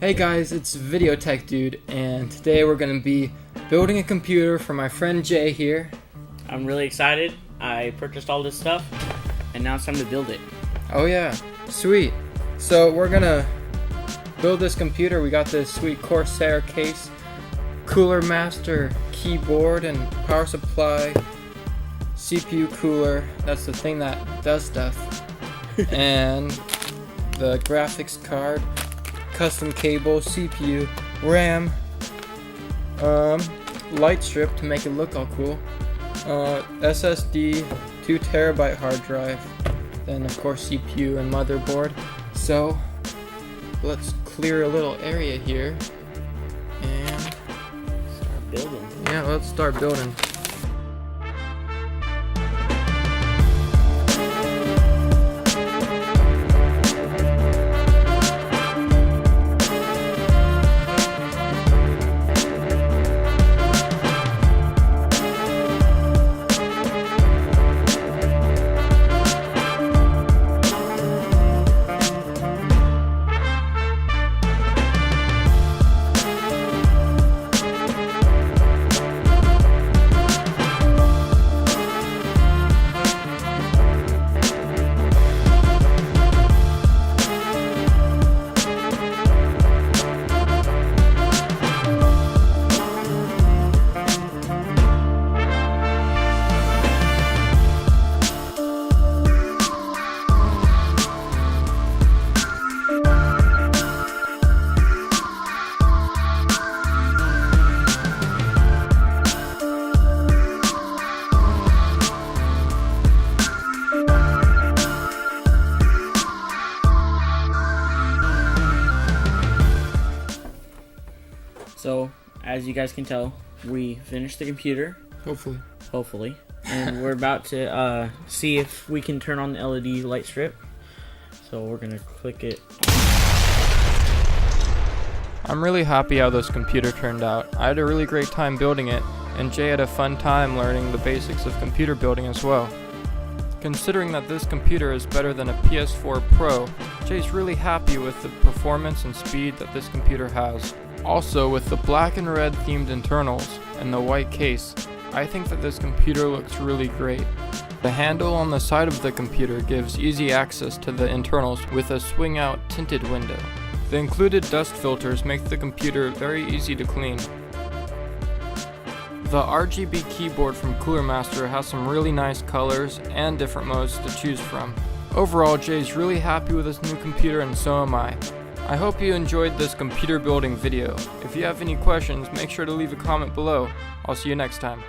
Hey guys, it's videotechdude, and today we're going to be building a computer for my friend Jay here. I'm really excited. I purchased all this stuff, and now it's time to build it. Oh yeah, sweet. So we're going to build this computer. We got this sweet Corsair case, cooler master, keyboard, and power supply, CPU cooler, that's the thing that does stuff, and the graphics card, custom cable, CPU, RAM, light strip to make it look all cool, SSD, 2TB hard drive, then of course CPU and motherboard. So let's clear a little area here and Start building. yeah, let's start building. So, as you guys can tell, we finished the computer, hopefully, and we're about to see if we can turn on the LED light strip. So we're gonna click it. I'm really happy how this computer turned out. I had a really great time building it, and Jay had a fun time learning the basics of computer building as well. Considering that this computer is better than a PS4 Pro, Jay's really happy with the performance and speed that this computer has. Also, with the black and red themed internals and the white case, I think that this computer looks really great. The handle on the side of the computer gives easy access to the internals with a swing out tinted window. The included dust filters make the computer very easy to clean. The RGB keyboard from Cooler Master has some really nice colors and different modes to choose from. Overall, Jay's really happy with this new computer, and so am I. I hope you enjoyed this computer building video. If you have any questions, make sure to leave a comment below. I'll see you next time.